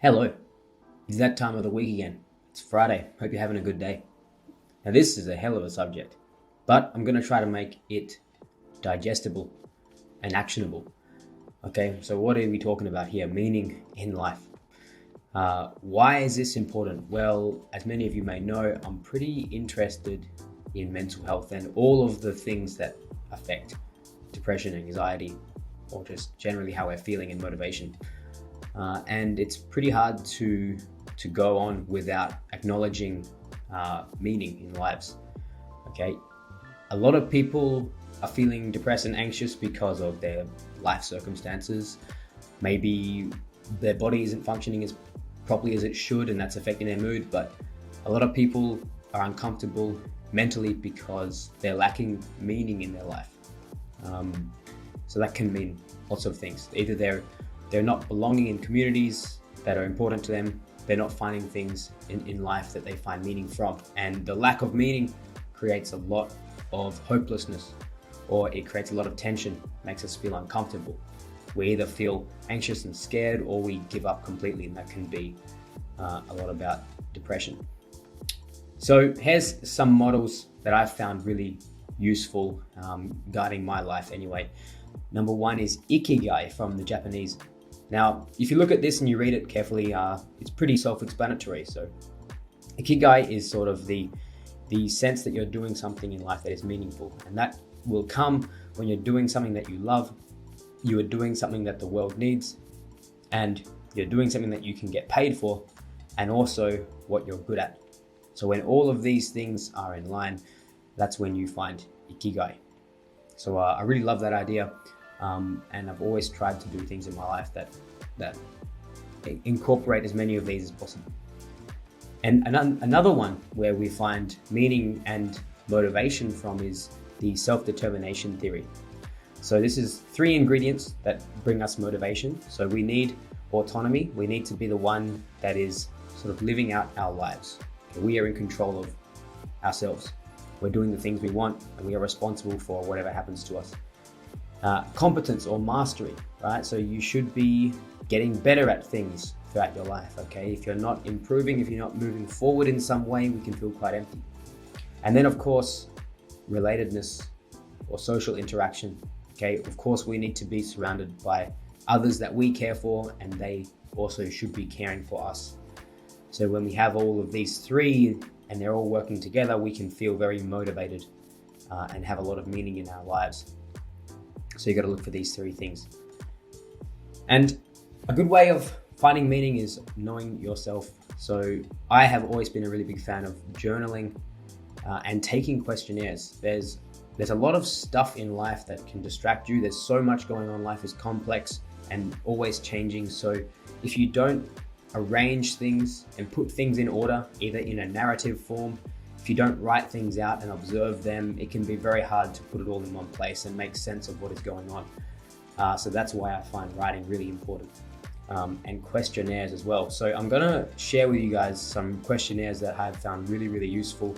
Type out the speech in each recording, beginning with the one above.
Hello, it's that time of the week again. It's Friday. Hope you're having a good day. Now, this is a hell of a subject, but I'm going to try to make it digestible and actionable. Okay, so what are we talking about here? Meaning in life. Why is this important? Well, as many of you may know, I'm pretty interested in mental health and all of the things that affect depression, anxiety, or just generally how we're feeling and motivation. And it's pretty hard to go on without acknowledging meaning in lives. Okay, a lot of people are feeling depressed and anxious because of their life circumstances. Maybe their body isn't functioning as properly as it should, and that's affecting their mood. But a lot of people are uncomfortable mentally because they're lacking meaning in their life. So that can mean lots of things. Either they're not belonging in communities that are important to them. They're not finding things in life that they find meaning from. And the lack of meaning creates a lot of hopelessness, or it creates a lot of tension, makes us feel uncomfortable. We either feel anxious and scared, or we give up completely, and that can be a lot about depression. So here's some models that I've found really useful guiding my life anyway. Number one is Ikigai from the Japanese. Now, if you look at this and you read it carefully, it's pretty self-explanatory. So Ikigai is sort of the sense that you're doing something in life that is meaningful. And that will come when you're doing something that you love, you are doing something that the world needs, and you're doing something that you can get paid for, and also what you're good at. So when all of these things are in line, that's when you find Ikigai. So I really love that idea. And I've always tried to do things in my life that incorporate as many of these as possible. And another one where we find meaning and motivation from is the self-determination theory. So this is 3 ingredients that bring us motivation. So we need autonomy. We need to be the one that is sort of living out our lives. We are in control of ourselves. We're doing the things we want, and we are responsible for whatever happens to us. Competence or mastery, right? So you should be getting better at things throughout your life, okay? If you're not improving, if you're not moving forward in some way, we can feel quite empty. And then, of course, relatedness or social interaction, okay? Of course, we need to be surrounded by others that we care for, and they also should be caring for us. So when we have all of these 3 and they're all working together, we can feel very motivated and have a lot of meaning in our lives. So you got to look for these 3 things. And a good way of finding meaning is knowing yourself. So I have always been a really big fan of journaling and taking questionnaires. There's a lot of stuff in life that can distract you. There's so much going on. Life is complex and always changing. So if you don't arrange things and put things in order, either in a narrative form, if you don't write things out and observe them, it can be very hard to put it all in one place and make sense of what is going on. So that's why I find writing really important. And questionnaires as well. So I'm gonna share with you guys some questionnaires that I've found really, really useful.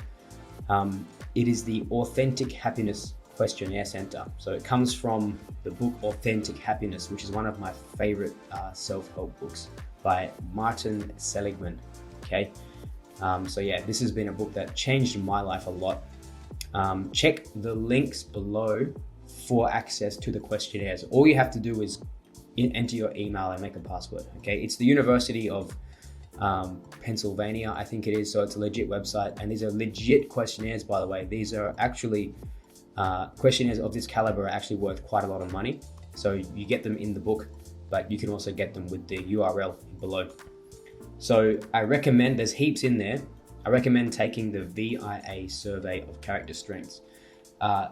It is the Authentic Happiness Questionnaire Center. So it comes from the book Authentic Happiness, which is one of my favorite self-help books by Martin Seligman, okay? So yeah, this has been a book that changed my life a lot. Check the links below for access to the questionnaires. All you have to do is enter your email and make a password, okay? It's the University of Pennsylvania, I think it is, so it's a legit website, and these are legit questionnaires, by the way. These are actually, questionnaires of this caliber are actually worth quite a lot of money. So you get them in the book, but you can also get them with the URL below. So I recommend, there's heaps in there. I recommend taking the VIA survey of character strengths.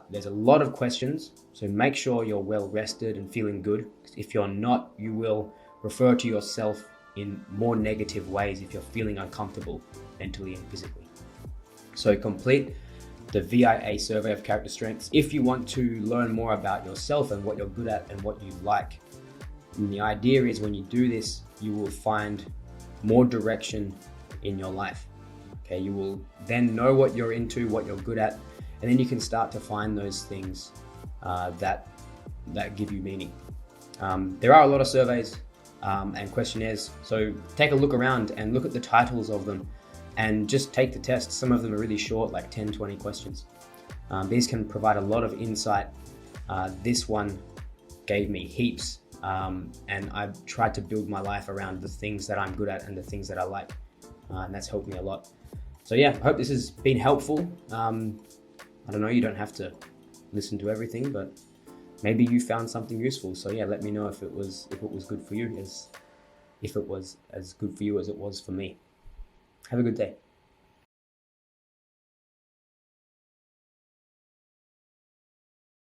There's a lot of questions, so make sure you're well rested and feeling good. If you're not, you will refer to yourself in more negative ways if you're feeling uncomfortable mentally and physically. So complete the VIA survey of character strengths if you want to learn more about yourself and what you're good at and what you like. And the idea is when you do this, you will find more direction in your life. Okay, you will then know what you're into, what you're good at, and then you can start to find those things that give you meaning. There are a lot of surveys. and questionnaires. So take a look around and look at the titles of them and just take the test. Some of them are really short, like 10, 20 questions. These can provide a lot of insight. This one gave me heaps, and I've tried to build my life around the things that I'm good at and the things that I like, and that's helped me a lot. So yeah, I hope this has been helpful. I don't know, you don't have to listen to everything, but maybe you found something useful. So yeah, let me know if it was good for you, if it was as good for you as it was for me. Have a good day.